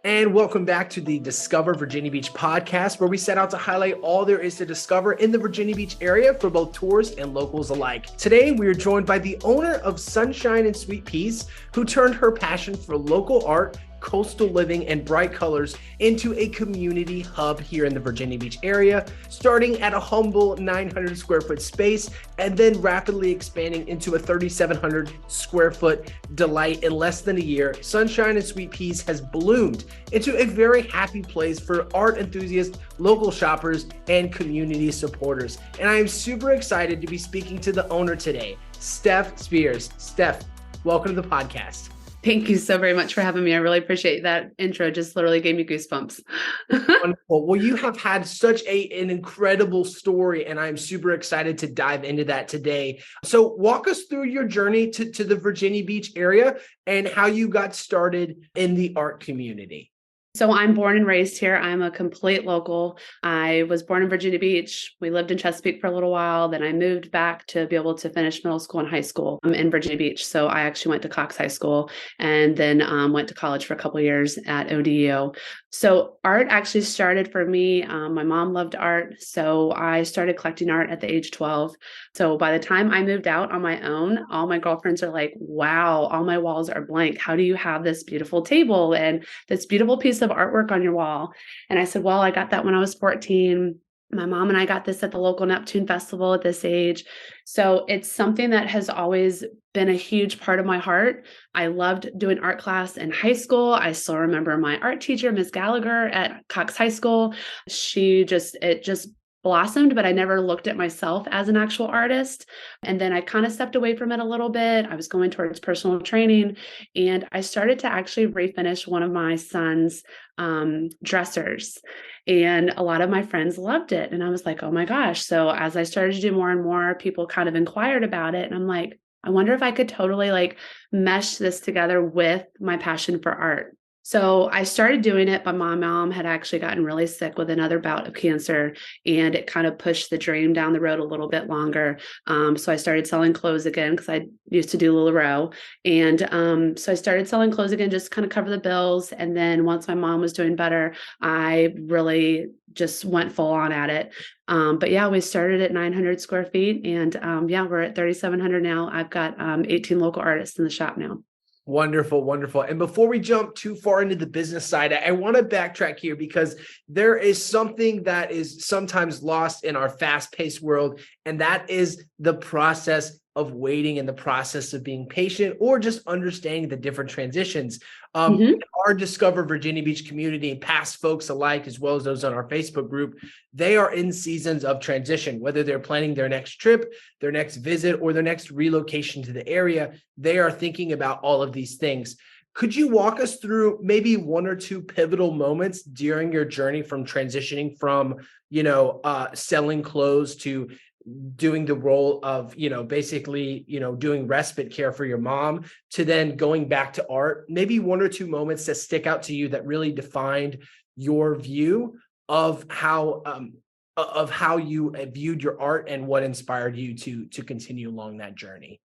And welcome back to the Discover Virginia Beach podcast, where we set out to highlight all there is to discover in the Virginia Beach area for both tourists and locals alike. Today, we are joined by the owner of Sunshine and Sweet Peas, who turned her passion for local art, coastal living, and bright colors into a community hub here in the Virginia Beach area, starting at a humble 900 square foot space and then rapidly expanding into a 3,700 square foot delight in less than a year. Sunshine and Sweet Peas has bloomed into a very happy place for art enthusiasts, local shoppers, and community supporters. And I am super excited to be speaking to the owner today, Steph Spears. Steph, welcome to the podcast. Thank you so very much for having me. I really appreciate that intro. Just literally gave me goosebumps. Wonderful. Well, you have had such an incredible story, and I'm super excited to dive into that today. So walk us through your journey to the Virginia Beach area and how you got started in the art community. So I'm born and raised here. I'm a complete local. I was born in Virginia Beach. We lived in Chesapeake for a little while. Then I moved back to be able to finish middle school and high school in Virginia Beach. So I actually went to Cox High School and then went to college for a couple of years at ODU. So art actually started for me. My mom loved art. So I started collecting art at the age 12. So by the time I moved out on my own, all my girlfriends are like, wow, all my walls are blank. How do you have this beautiful table and this beautiful piece of artwork on your wall? And I said, well, I got that when I was 14. My mom and I got this at the local Neptune Festival at this age. So it's something that has always been a huge part of my heart. I loved doing art class in high school. I still remember my art teacher, Miss Gallagher at Cox High School. It just blossomed, but I never looked at myself as an actual artist. And then I kind of stepped away from it a little bit. I was going towards personal training, and I started to actually refinish one of my son's dressers. And a lot of my friends loved it. And I was like, oh my gosh. So as I started to do more and more, people kind of inquired about it. And I'm like, I wonder if I could totally mesh this together with my passion for art. So I started doing it, but my mom had actually gotten really sick with another bout of cancer, and it kind of pushed the dream down the road a little bit longer. So I started selling clothes again because I used to do LuLaRoe. And so I started selling clothes again, just kind of cover the bills. And then once my mom was doing better, I really just went full on at it. But yeah, we started at 900 square feet, and we're at 3,700 now. I've got 18 local artists in the shop now. Wonderful, wonderful. And before we jump too far into the business side, I want to backtrack here because there is something that is sometimes lost in our fast-paced world, and that is the process of waiting and the process of being patient or just understanding the different transitions. Our Discover Virginia Beach community, past folks alike, as well as those on our Facebook group, they are in seasons of transition, whether they're planning their next trip, their next visit, or their next relocation to the area. They are thinking about all of these things. Could you walk us through maybe one or two pivotal moments during your journey from transitioning from, selling clothes to doing the role of, basically, doing respite care for your mom to then going back to art? Maybe one or two moments that stick out to you that really defined your view of how you viewed your art and what inspired you to continue along that journey.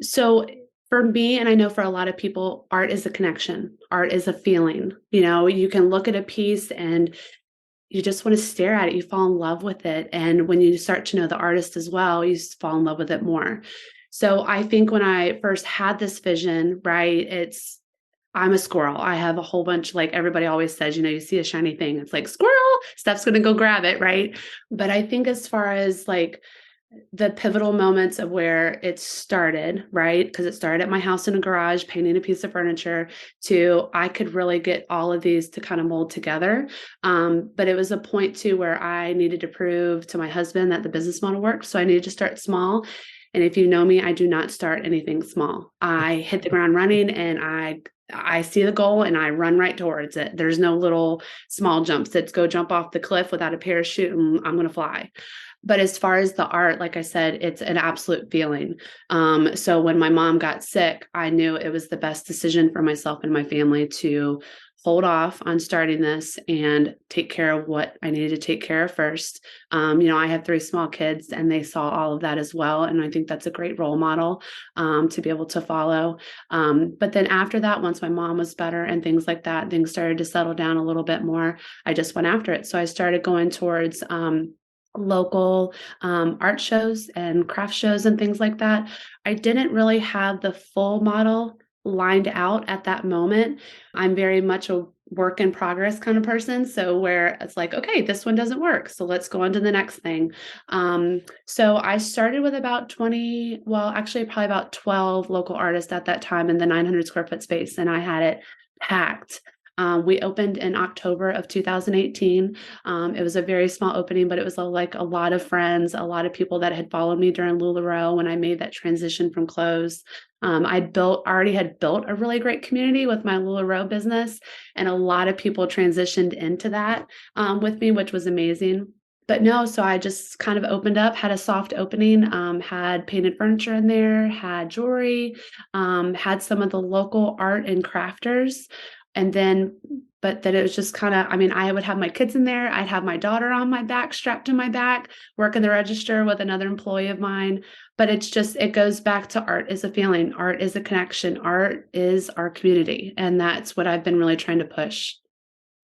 So for me, and I know for a lot of people, art is a connection. Art is a feeling. You can look at a piece and you just want to stare at it. You fall in love with it. And when you start to know the artist as well, you fall in love with it more. So I think when I first had this vision, right, I'm a squirrel. I have a whole bunch, like everybody always says, you see a shiny thing, it's like squirrel, Steph's going to go grab it, right? But I think as far as the pivotal moments of where it started, right? Because it started at my house in a garage, painting a piece of furniture, to I could really get all of these to kind of mold together. But it was a point too where I needed to prove to my husband that the business model worked. So I needed to start small. And if you know me, I do not start anything small. I hit the ground running, and I see the goal and I run right towards it. There's no little small jumps. It's go jump off the cliff without a parachute and I'm going to fly. But as far as the art, like I said, it's an absolute feeling. So when my mom got sick, I knew it was the best decision for myself and my family to hold off on starting this and take care of what I needed to take care of first. I have 3 small kids and they saw all of that as well. And I think that's a great role model to be able to follow. But then after that, once my mom was better and things like that, things started to settle down a little bit more. I just went after it. So I started going towards local art shows and craft shows and things like that. I didn't really have the full model lined out at that moment. I'm very much a work in progress kind of person. So where it's like, okay, this one doesn't work, so let's go on to the next thing. So I started with about 20, well, actually probably about 12 local artists at that time in the 900 square foot space, and I had it packed. We opened in October of 2018. It was a very small opening, but it was like a lot of friends, a lot of people that had followed me during LuLaRoe when I made that transition from clothes. I already had built a really great community with my LuLaRoe business, and a lot of people transitioned into that with me, which was amazing. But no, so I just kind of opened up, had a soft opening, had painted furniture in there, had jewelry, had some of the local art and crafters. And then, but that it was just kind of, I would have my kids in there. I'd have my daughter on my back, strapped to my back, working the register with another employee of mine. But it goes back to art is a feeling. Art is a connection. Art is our community. And that's what I've been really trying to push.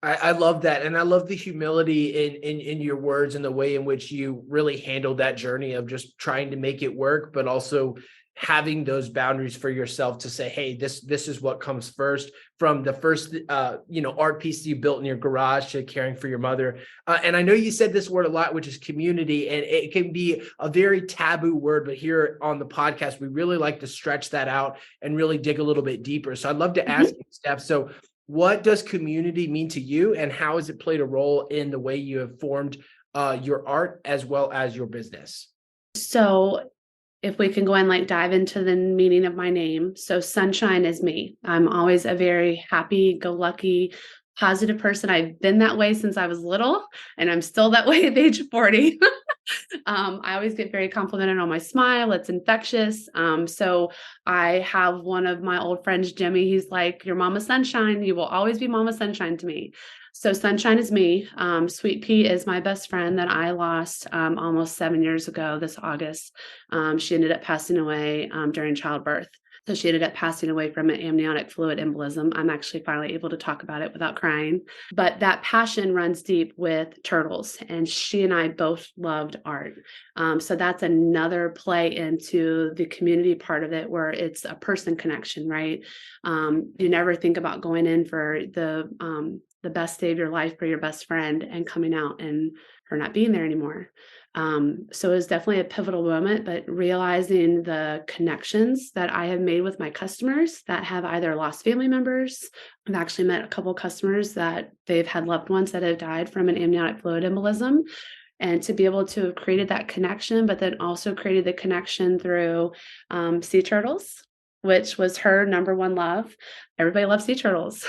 I love that. And I love the humility in your words and the way in which you really handled that journey of just trying to make it work, but also having those boundaries for yourself to say, hey, this is what comes first, from the first, art piece you built in your garage to caring for your mother. And I know you said this word a lot, which is community, and it can be a very taboo word, but here on the podcast, we really like to stretch that out and really dig a little bit deeper. So I'd love to ask you, Steph, so what does community mean to you, and how has it played a role in the way you have formed your art as well as your business? So if we can go and dive into the meaning of my name. So sunshine is me. I'm always a very happy-go-lucky, positive person. I've been that way since I was little, and I'm still that way at the age of 40. I always get very complimented on my smile. It's infectious. So I have one of my old friends, Jimmy. He's like, "You're Mama Sunshine. You will always be Mama Sunshine to me." So sunshine is me. Sweet Pea is my best friend that I lost almost 7 years ago this August. She ended up passing away during childbirth. So she ended up passing away from an amniotic fluid embolism. I'm actually finally able to talk about it without crying. But that passion runs deep with turtles, and she and I both loved art. So that's another play into the community part of it, where it's a person connection, right? You never think about going in for the best day of your life for your best friend and coming out and her not being there anymore. So it was definitely a pivotal moment, but realizing the connections that I have made with my customers that have either lost family members. I've actually met a couple of customers that they've had loved ones that have died from an amniotic fluid embolism. And to be able to have created that connection, but then also created the connection through sea turtles, which was her number one love. Everybody loves sea turtles.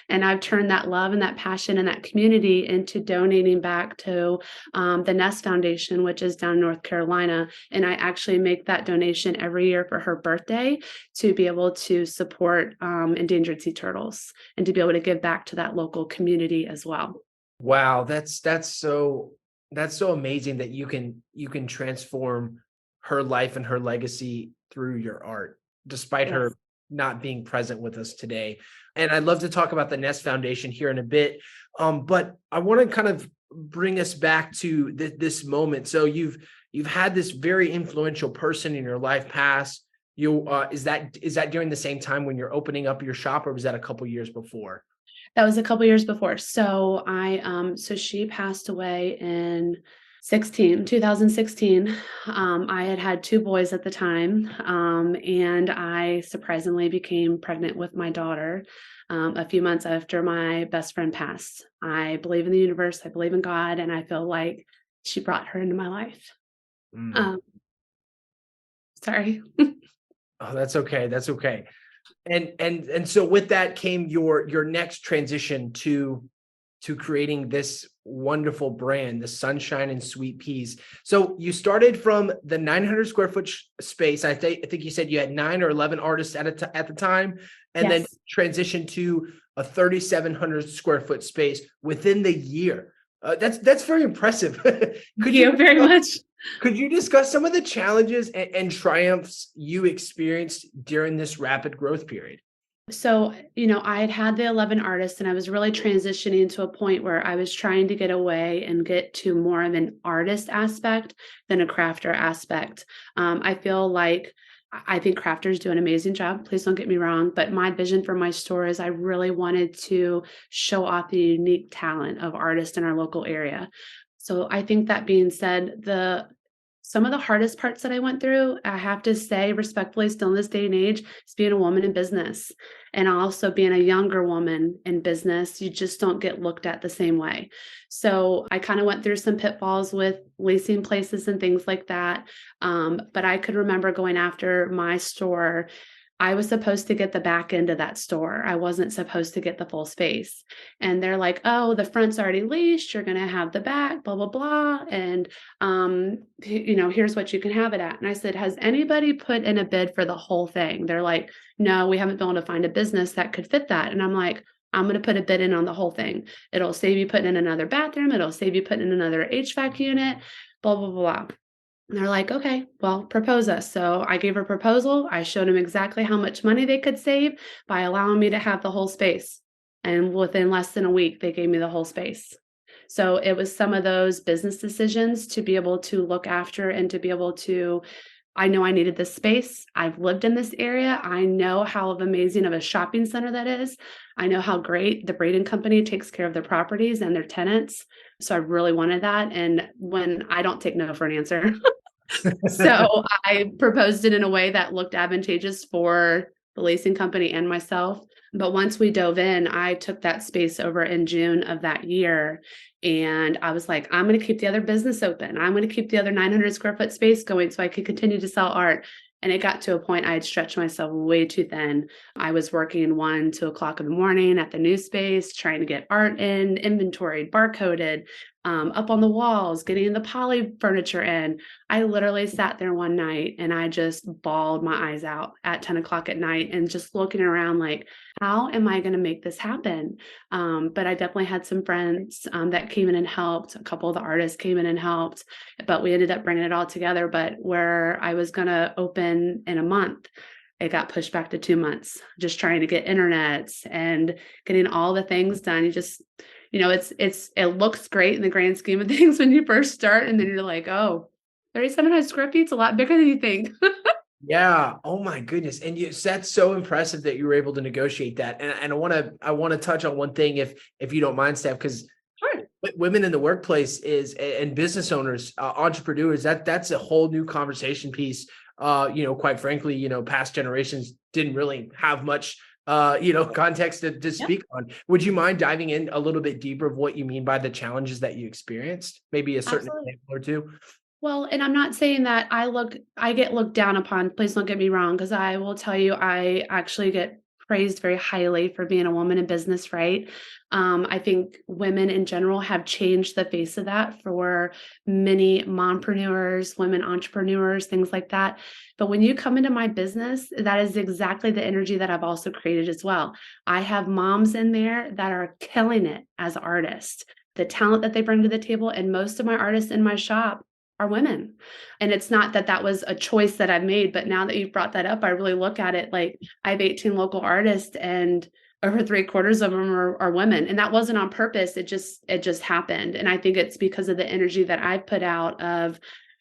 And I've turned that love and that passion and that community into donating back to the Nest Foundation, which is down in North Carolina. And I actually make that donation every year for her birthday to be able to support endangered sea turtles and to be able to give back to that local community as well. Wow, that's so amazing that you can transform her life and her legacy through your art, despite Yes. her not being present with us today. And I'd love to talk about the Nest Foundation here in a bit. But I want to kind of bring us back to this moment. So you've had this very influential person in your life pass. Is that during the same time when you're opening up your shop, or was that a couple years before? That was a couple years before. So so she passed away in 2016. I had 2 boys at the time, and I surprisingly became pregnant with my daughter a few months after my best friend passed. I believe in the universe, I believe in God, and I feel like she brought her into my life. Mm. Sorry. Oh, that's okay. That's okay. And so with that came your next transition to creating this wonderful brand, the Sunshine and Sweet Peas. So you started from the 900 square foot space. I think you said you had 9 or 11 artists at the time, and then Yes. transitioned to a 3,700 square foot space within the year. That's very impressive. Thank you very much. Could you discuss some of the challenges and triumphs you experienced during this rapid growth period? So, I had the 11 artists and I was really transitioning to a point where I was trying to get away and get to more of an artist aspect than a crafter aspect. I feel like I think crafters do an amazing job. Please don't get me wrong. But my vision for my store is I really wanted to show off the unique talent of artists in our local area. So I think that being said, some of the hardest parts that I went through, I have to say respectfully, still in this day and age, is being a woman in business and also being a younger woman in business. You just don't get looked at the same way. So I kind of went through some pitfalls with leasing places and things like that. But I could remember going after my store. I was supposed to get the back end of that store. I wasn't supposed to get the full space. And they're like, oh, the front's already leased. You're going to have the back, blah, blah, blah. And, here's what you can have it at. And I said, has anybody put in a bid for the whole thing? They're like, no, we haven't been able to find a business that could fit that. And I'm like, I'm going to put a bid in on the whole thing. It'll save you putting in another bathroom. It'll save you putting in another HVAC unit, blah, blah, blah. And they're like, okay, well, propose us. So I gave a proposal. I showed them exactly how much money they could save by allowing me to have the whole space. And within less than a week, they gave me the whole space. So it was some of those business decisions to be able to look after and to be able to, I know I needed this space. I've lived in this area. I know how amazing of a shopping center that is. I know how great the Braden Company takes care of their properties and their tenants. So I really wanted that. And when I don't take no for an answer. So I proposed it in a way that looked advantageous for the leasing company and myself. But once we dove in, I took that space over in June of that year. And I was like, I'm going to keep the other business open. I'm going to keep the other 900 square foot space going so I could continue to sell art. And it got to a point I had stretched myself way too thin. I was working 1, 2 o'clock in the morning at the new space, trying to get art in, inventoried, barcoded, up on the walls, getting the poly furniture in. I literally sat there one night and I just bawled my eyes out at 10 o'clock at night and just looking around like, how am I going to make this happen? But I definitely had some friends that came in and helped. A couple of the artists came in and helped, but we ended up bringing it all together. But where I was going to open in a month, it got pushed back to 2 months, just trying to get internets and getting all the things done. You just, it looks great in the grand scheme of things when you first start. And then you're like, oh, 3,700 square feet's a lot bigger than you think. Yeah. Oh my goodness. And that's so impressive that you were able to negotiate that. And I want to touch on one thing if you don't mind, Steph, because Sure. women in the workplace and business owners, entrepreneurs, that's a whole new conversation piece. Quite frankly, past generations didn't really have much context to speak on. Would you mind diving in a little bit deeper of what you mean by the challenges that you experienced? Maybe a certain Absolutely. example or two. Well, and I'm not saying that I get looked down upon. Please don't get me wrong, because I will tell you, I actually get praised very highly for being a woman in business, right? I think women in general have changed the face of that for many mompreneurs, women entrepreneurs, things like that. But when you come into my business, that is exactly the energy that I've also created as well. I have moms in there that are killing it as artists, the talent that they bring to the table. And most of my artists in my shop are women. And it's not that that was a choice that I've made, but now that you've brought that up, I really look at it like I have 18 local artists and over 3/4 of them are women. And that wasn't on purpose. It just happened. And I think it's because of the energy that I've put out of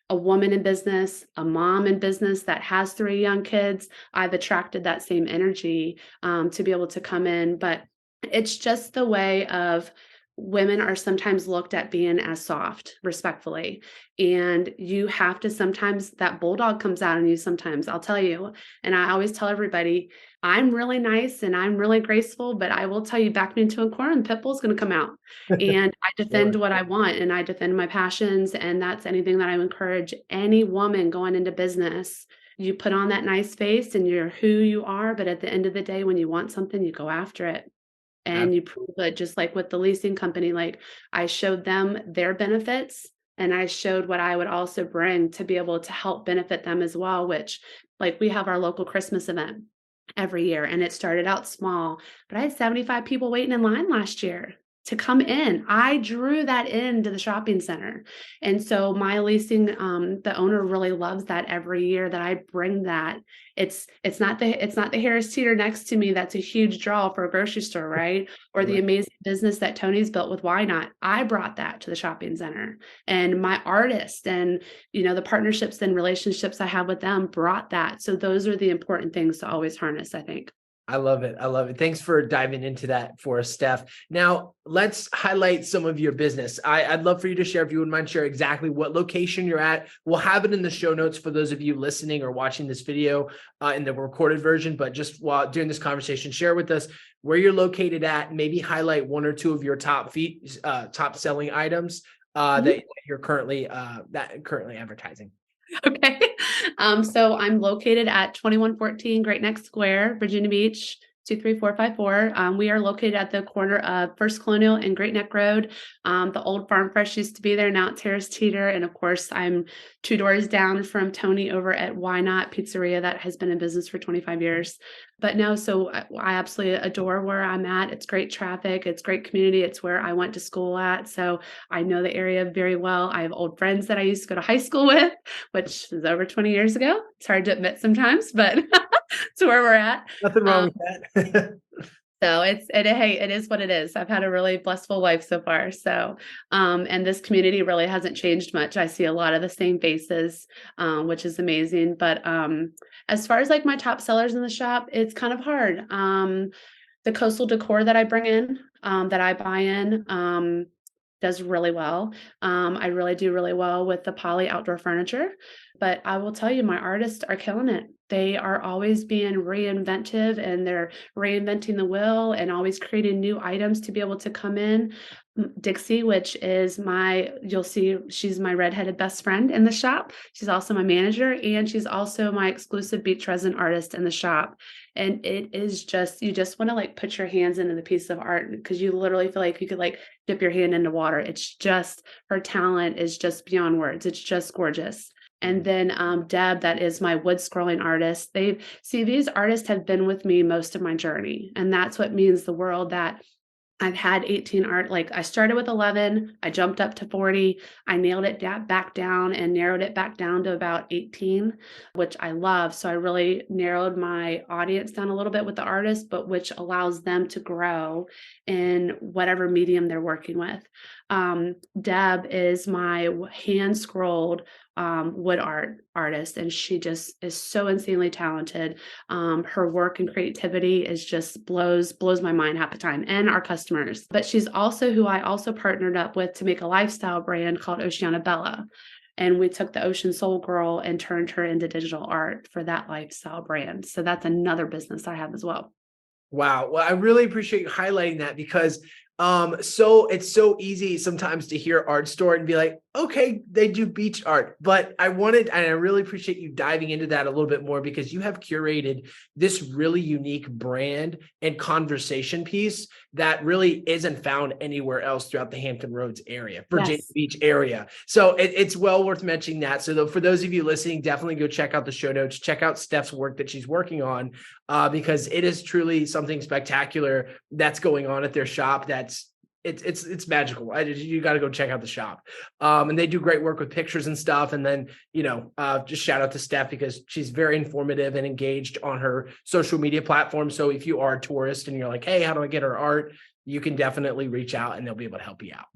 a woman in business, a mom in business that has 3 young kids. I've attracted that same energy to be able to come in. But it's just the way of women are sometimes looked at being as soft, respectfully. And you have to sometimes, that bulldog comes out in you sometimes, I'll tell you. And I always tell everybody, I'm really nice and I'm really graceful, but I will tell you, back me into a corner and the pit bull's going to come out. And I defend what I want and I defend my passions. And that's anything that I encourage any woman going into business. You put on that nice face and you're who you are. But at the end of the day, when you want something, you go after it. And you prove it, just like with the leasing company, like I showed them their benefits and I showed what I would also bring to be able to help benefit them as well, which like we have our local Christmas event every year. And it started out small, but I had 75 people waiting in line last year to come in. I drew that into the shopping center. And so my leasing, the owner really loves that every year that I bring that. It's not the Harris Teeter next to me that's a huge draw for a grocery store, right? Or the Right. amazing business that Tony's built with Why Not. I brought that to the shopping center. And my artist and the partnerships and relationships I have with them brought that. So those are the important things to always harness, I think. I love it. I love it. Thanks for diving into that for us, Steph. Now, let's highlight some of your business. I'd love for you to share, if you wouldn't mind, share exactly what location you're at. We'll have it in the show notes for those of you listening or watching this video in the recorded version. But just while during this conversation, share with us where you're located at. Maybe highlight one or two of your top selling items that you're currently advertising. Okay. So I'm located at 2114 Great Neck Square, Virginia Beach, 23454. We are located at the corner of First Colonial and Great Neck Road. The old Farm Fresh used to be there. Now it's Harris Teeter. And of course, I'm 2 doors down from Tony over at Why Not Pizzeria that has been in business for 25 years. But no, so I absolutely adore where I'm at. It's great traffic. It's great community. It's where I went to school at. So I know the area very well. I have old friends that I used to go to high school with, which is over 20 years ago. It's hard to admit sometimes, but it's where we're at. Nothing wrong with that. So hey, it is what it is. I've had a really blissful life so far. So, and this community really hasn't changed much. I see a lot of the same faces, which is amazing. But as far as like my top sellers in the shop, it's kind of hard. The coastal decor that I bring in, that I buy in, does really well. I really do really well with the poly outdoor furniture, but I will tell you, my artists are killing it. They are always being reinventive and they're reinventing the wheel and always creating new items to be able to come in. Dixie, which is you'll see she's my redheaded best friend in the shop. She's also my manager and she's also my exclusive beach resin artist in the shop. And it is just, you just want to like put your hands into the piece of art because you literally feel like you could like dip your hand into water. It's just, her talent is just beyond words. It's just gorgeous. And then Deb, that is my wood scrolling artist. These artists have been with me most of my journey. And that's what means the world, that I've had 18 art. Like I started with 11, I jumped up to 40. I nailed it back down and narrowed it back down to about 18, which I love. So I really narrowed my audience down a little bit with the artist, but which allows them to grow in whatever medium they're working with. Deb is my hand scrolled wood artist, and she just is so insanely talented. Her work and creativity is just blows my mind half the time, and our customers. But she's also who I also partnered up with to make a lifestyle brand called Oceana Bella. And we took the Ocean Soul Girl and turned her into digital art for that lifestyle brand. So that's another business I have as well. Wow. Well, I really appreciate you highlighting that because so it's so easy sometimes to hear art store and be like, okay, they do beach art. But I really appreciate you diving into that a little bit more because you have curated this really unique brand and conversation piece that really isn't found anywhere else throughout the Hampton Roads area, Virginia Yes. Beach area. So it's well worth mentioning that. So for those of you listening, definitely go check out the show notes, check out Steph's work that she's working on because it is truly something spectacular that's going on at their shop. It's magical. You got to go check out the shop. And they do great work with pictures and stuff. And then, just shout out to Steph because she's very informative and engaged on her social media platform. So if you are a tourist and you're like, hey, how do I get her art? You can definitely reach out and they'll be able to help you out.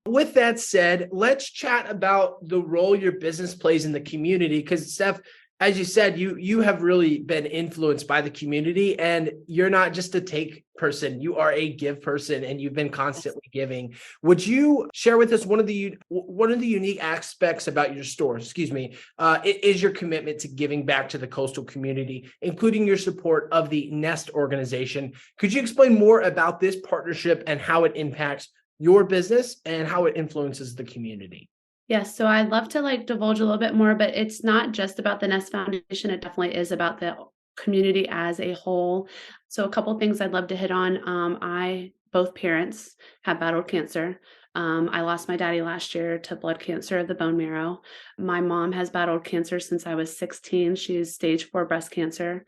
With that said, let's chat about the role your business plays in the community. Because Steph, as you said, you have really been influenced by the community and you're not just a take person, you are a give person and you've been constantly giving. Would you share with us one of the unique aspects about your store, is your commitment to giving back to the coastal community, including your support of the Nest organization. Could you explain more about this partnership and how it impacts your business and how it influences the community? Yes, so I'd love to like divulge a little bit more, but it's not just about the Nest Foundation. It definitely is about the community as a whole. So a couple of things I'd love to hit on. Both parents have battled cancer. I lost my daddy last year to blood cancer of the bone marrow. My mom has battled cancer since I was 16. She's stage 4 breast cancer.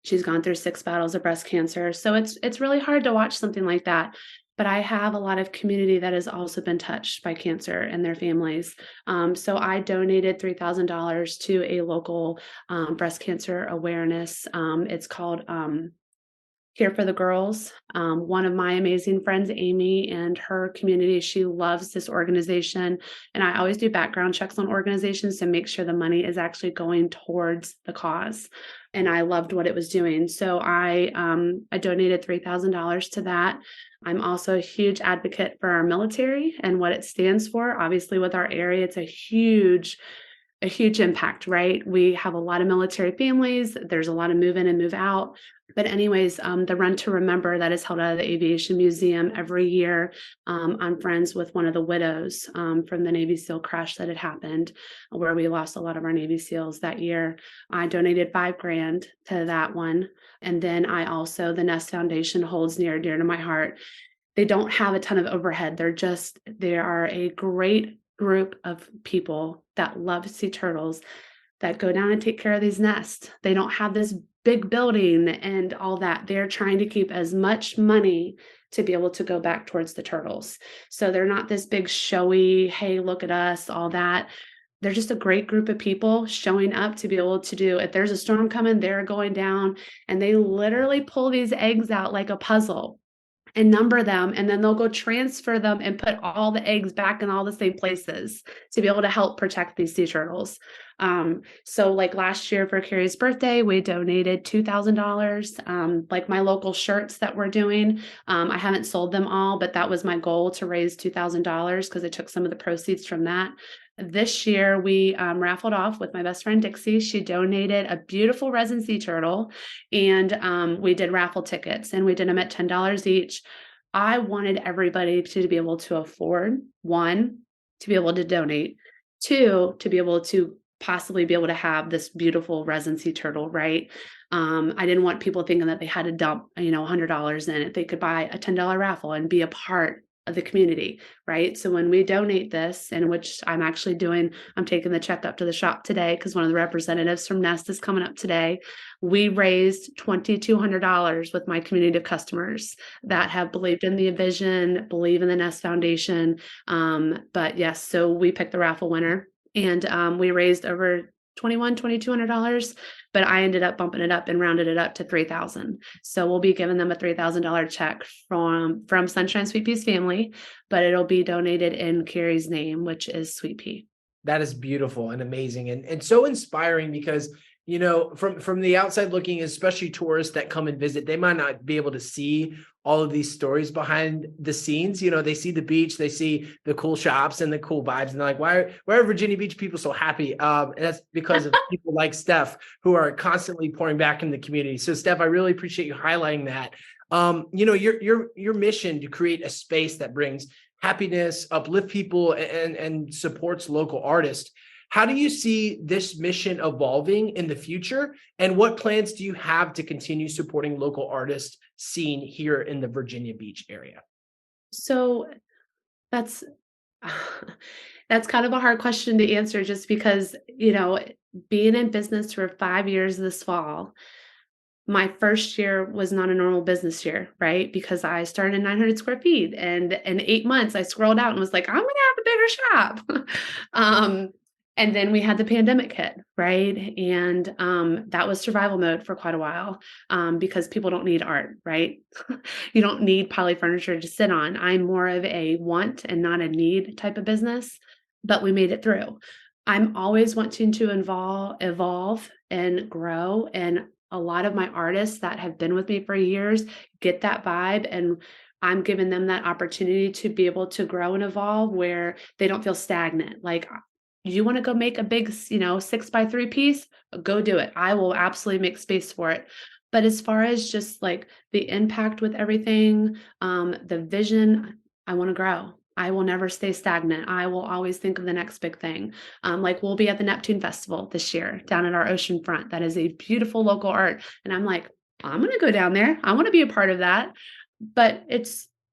She's gone through 6 battles of breast cancer. So it's really hard to watch something like that. But I have a lot of community that has also been touched by cancer and their families. So I donated $3,000 to a local breast cancer awareness. It's called Here for the Girls. One of my amazing friends, Amy, and her community, she loves this organization. And I always do background checks on organizations to make sure the money is actually going towards the cause. And I loved what it was doing. So I donated $3,000 to that. I'm also a huge advocate for our military and what it stands for. Obviously, with our area, it's a huge impact, right? We have a lot of military families. There's a lot of move in and move out. But anyways, the Run to Remember that is held out of the Aviation Museum every year. I'm friends with one of the widows from the Navy SEAL crash that had happened, where we lost a lot of our Navy SEALs that year. I donated $5,000 to that one. And then the Nest Foundation holds near and dear to my heart. They don't have a ton of overhead. They are a great group of people that love sea turtles that go down and take care of these nests. They don't have this big building and all that. They're trying to keep as much money to be able to go back towards the turtles. So they're not this big showy, hey, look at us, all that. They're just a great group of people showing up to be able to do, if there's a storm coming, they're going down, and they literally pull these eggs out like a puzzle and number them, and then they'll go transfer them and put all the eggs back in all the same places to be able to help protect these sea turtles. So like last year for Carrie's birthday, we donated $2,000. Like my local shirts that we're doing, I haven't sold them all, but that was my goal, to raise $2,000, because I took some of the proceeds from that. This year, we raffled off with my best friend Dixie. She donated a beautiful resin sea turtle, and we did raffle tickets, and we did them at $10 each. I wanted everybody to be able to afford, one, to be able to donate, two, to be able to possibly be able to have this beautiful resin sea turtle, right? I didn't want people thinking that they had to dump, $100 in it. They could buy a $10 raffle and be a part of the community, right? So when we donate this, and which I'm actually doing, I'm taking the check up to the shop today because one of the representatives from Nest is coming up today. We raised $2,200 with my community of customers that have believed in the vision, believe in the Nest Foundation. But yes, so we picked the raffle winner, and we raised over $2,200, but I ended up bumping it up and rounded it up to $3,000. So we'll be giving them a $3,000 check from Sunshine Sweet Pea's family, but it'll be donated in Carrie's name, which is Sweet Pea. That is beautiful and amazing, and so inspiring, because from the outside looking, especially tourists that come and visit, they might not be able to see all of these stories behind the scenes. They see the beach, they see the cool shops and the cool vibes, and they're like, why are Virginia Beach people so happy? And that's because of people like Steph, who are constantly pouring back in the community. So Steph, I really appreciate you highlighting that. Your mission to create a space that brings happiness, uplift people, and supports local artists. How do you see this mission evolving in the future? And what plans do you have to continue supporting local artists scene here in the Virginia Beach area? So that's kind of a hard question to answer, just because, being in business for 5 years this fall, my first year was not a normal business year, right? Because I started in 900 square feet, and in 8 months I scrolled out and was like, I'm going to have a bigger shop. And then we had the pandemic hit, right? And that was survival mode for quite a while, because people don't need art, right? You don't need poly furniture to sit on. I'm more of a want and not a need type of business, but we made it through. I'm always wanting to evolve and grow. And a lot of my artists that have been with me for years get that vibe, and I'm giving them that opportunity to be able to grow and evolve where they don't feel stagnant. Like, you want to go make a big, 6x3 piece, go do it. I will absolutely make space for it. But as far as just like the impact with everything, the vision, I want to grow. I will never stay stagnant. I will always think of the next big thing. Like, we'll be at the Neptune Festival this year down at our ocean front. That is a beautiful local art. And I'm like, I'm going to go down there. I want to be a part of that. But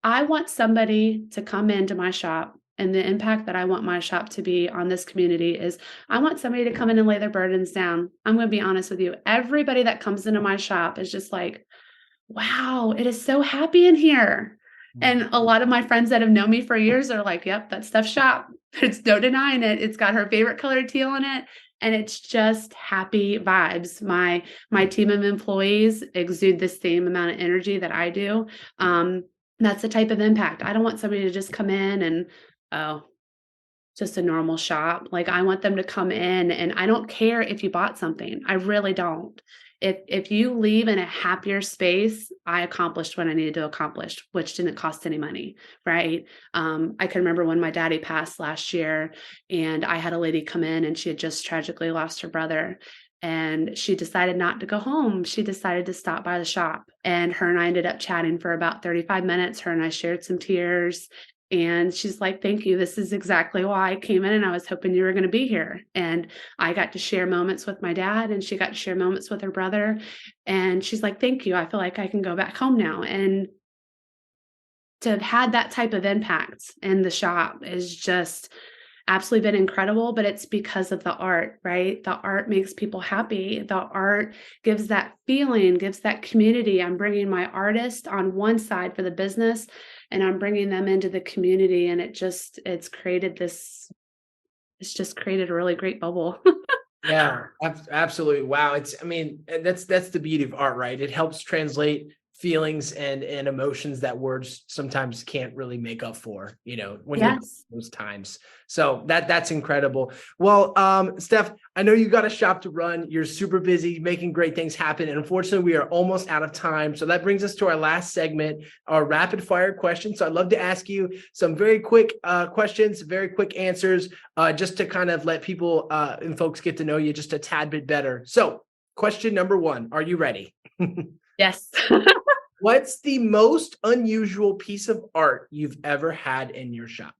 I want somebody to come into my shop And the impact that I want my shop to be on this community is I want somebody to come in and lay their burdens down. I'm going to be honest with you. Everybody that comes into my shop is just like, wow, it is so happy in here. And a lot of my friends that have known me for years are like, yep, that's Steph's shop. There's no denying it. It's got her favorite color teal in it. And it's just happy vibes. My team of employees exude the same amount of energy that I do. That's the type of impact. I don't want somebody to just come in and, oh, just a normal shop. Like I want them to come in, and I don't care if you bought something. I really don't. If you leave in a happier space, I accomplished what I needed to accomplish, which didn't cost any money, right? I can remember when my daddy passed last year, and I had a lady come in, and she had just tragically lost her brother. And she decided not to go home. She decided to stop by the shop. And her and I ended up chatting for about 35 minutes. Her and I shared some tears. And she's like, thank you. This is exactly why I came in, and I was hoping you were going to be here. And I got to share moments with my dad, and she got to share moments with her brother. And she's like, thank you. I feel like I can go back home now. And to have had that type of impact in the shop is just absolutely been incredible, but it's because of the art, right? The art makes people happy. The art gives that feeling, gives that community. I'm bringing my artist on one side for the business, and I'm bringing them into the community. And it's just created a really great bubble. Yeah, absolutely. Wow. That's the beauty of art, right? It helps translate feelings and emotions that words sometimes can't really make up for, when you're Yes. those times. So that's incredible. Well, Steph, I know you got a shop to run. You're super busy making great things happen. And unfortunately, we are almost out of time. So that brings us to our last segment, our rapid fire questions. So I'd love to ask you some very quick questions, very quick answers, just to kind of let people and folks get to know you just a tad bit better. So question number 1, are you ready? Yes. What's the most unusual piece of art you've ever had in your shop?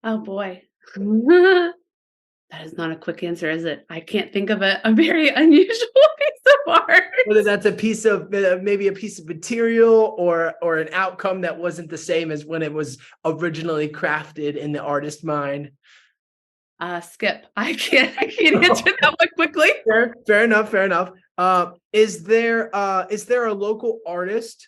Oh boy. That is not a quick answer, is it? I can't think of a very unusual piece of art. Whether that's a piece of maybe a piece of material or an outcome that wasn't the same as when it was originally crafted in the artist's mind. Skip. I can't answer that one quickly. Fair enough. Is there a local artist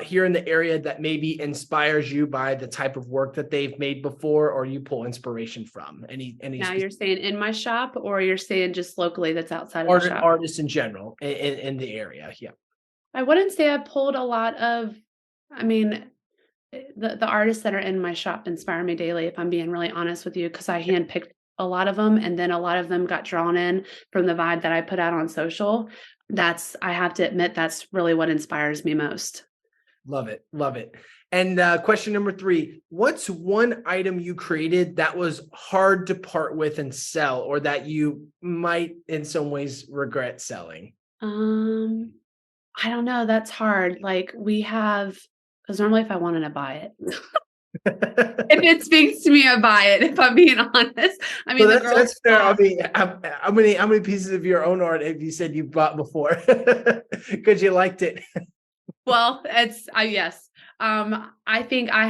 here in the area that maybe inspires you by the type of work that they've made before, or you pull inspiration from? Any Now you're saying in my shop, or you're saying just locally that's outside of the shop? artists in general in the area? Yeah. I wouldn't say I pulled a lot of, I mean, the artists that are in my shop inspire me daily, if I'm being really honest with you, because I handpicked a lot of them, and then a lot of them got drawn in from the vibe that I put out on social. I have to admit, that's really what inspires me most. Love it. And question number 3, what's one item you created that was hard to part with and sell, or that you might in some ways regret selling? I don't know. That's hard. Like because normally if I wanted to buy it, if it speaks to me, I buy it, if I'm being honest. I mean, Well, that's fair. I mean, how many pieces of your own art have you said you bought before because you liked it? Well, it's yes. I think I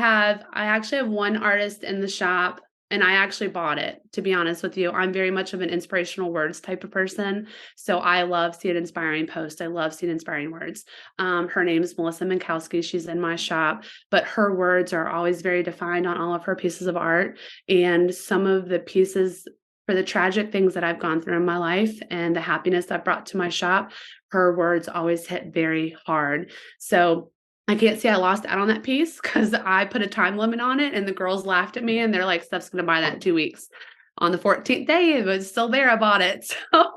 actually have one artist in the shop, and I actually bought it, to be honest with you. I'm very much of an inspirational words type of person. So I love seeing inspiring posts. I love seeing inspiring words. Her name is Melissa Minkowski. She's in my shop, but her words are always very defined on all of her pieces of art. And some of the pieces, for the tragic things that I've gone through in my life and the happiness I've brought to my shop, her words always hit very hard. So I can't say I lost out on that piece, because I put a time limit on it, and the girls laughed at me, and they're like, Steph's going to buy that in 2 weeks. On the 14th day, it was still there. I bought it. So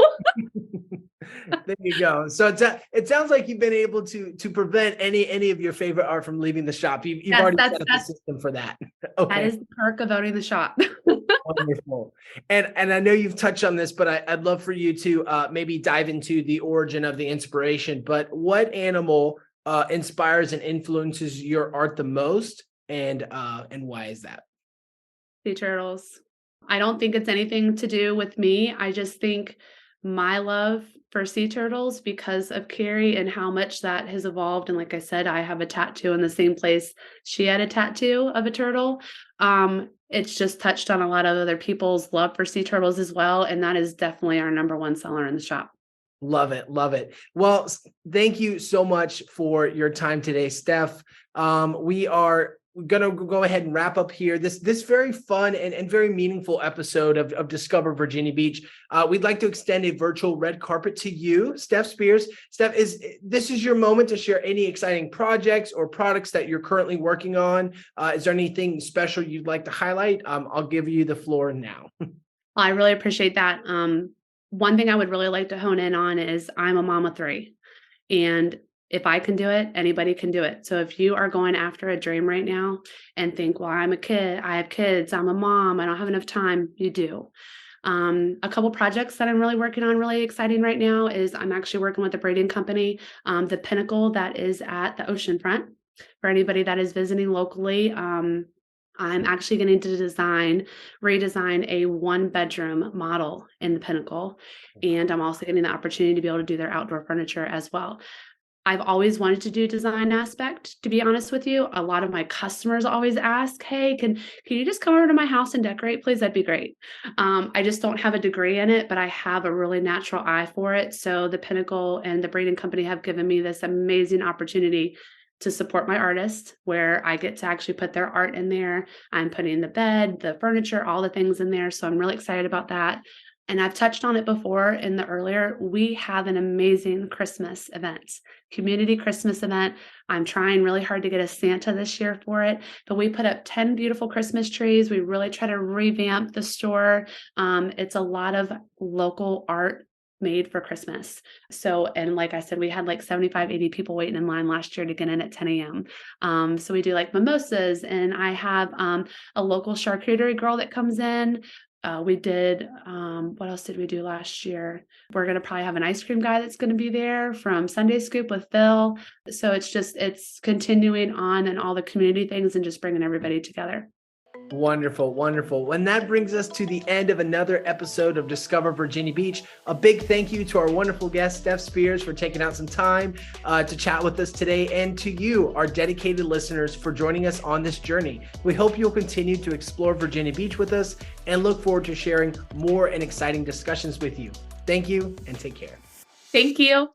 There you go. So it sounds like you've been able to prevent any of your favorite art from leaving the shop. You've already set up a system for that. Okay. That is the perk of owning the shop. Wonderful. And I know you've touched on this, but I'd love for you to maybe dive into the origin of the inspiration. But what animal inspires and influences your art the most, and why is that? Sea turtles. I don't think it's anything to do with me. I just think my love for sea turtles because of Carrie and how much that has evolved. And like I said, I have a tattoo in the same place she had a tattoo of a turtle. It's just touched on a lot of other people's love for sea turtles as well. And that is definitely our number one seller in the shop. Love it. Love it. Well, thank you so much for your time today, Steph. We are going to go ahead and wrap up here this very fun and very meaningful episode of Discover Virginia Beach. We'd like to extend a virtual red carpet to you, Steph Spears. Steph, this is your moment to share any exciting projects or products that you're currently working on. Is there anything special you'd like to highlight? I'll give you the floor now. I really appreciate that. One thing I would really like to hone in on is I'm a mom of 3. And if I can do it, anybody can do it. So if you are going after a dream right now and think, well, I'm a kid, I have kids, I'm a mom, I don't have enough time, you do. A couple projects that I'm really working on, really exciting right now, is I'm actually working with a braiding company, the Pinnacle, that is at the oceanfront. For anybody that is visiting locally, I'm actually going to redesign a 1-bedroom model in the Pinnacle. And I'm also getting the opportunity to be able to do their outdoor furniture as well. I've always wanted to do design aspect, to be honest with you. A lot of my customers always ask, hey, can you just come over to my house and decorate, please? That'd be great. I just don't have a degree in it, but I have a really natural eye for it. So the Pinnacle and the braiding company have given me this amazing opportunity to support my artists, where I get to actually put their art in there. I'm putting the bed, the furniture, all the things in there. So I'm really excited about that. And I've touched on it before in the earlier, we have an amazing Christmas event, community Christmas event. I'm trying really hard to get a Santa this year for it, but we put up 10 beautiful Christmas trees. We really try to revamp the store. It's a lot of local art made for Christmas. So, and like I said, we had like 75, 80 people waiting in line last year to get in at 10 a.m. So we do like mimosas, and I have a local charcuterie girl that comes in. We did, what else did we do last year? We're going to probably have an ice cream guy that's going to be there from Sunday Scoop with Phil. So it's continuing on and all the community things and just bringing everybody together. Wonderful, wonderful. And that brings us to the end of another episode of Discover Virginia Beach. A big thank you to our wonderful guest, Steph Spears, for taking out some time to chat with us today, and to you, our dedicated listeners, for joining us on this journey. We hope you'll continue to explore Virginia Beach with us and look forward to sharing more and exciting discussions with you. Thank you, and take care. Thank you.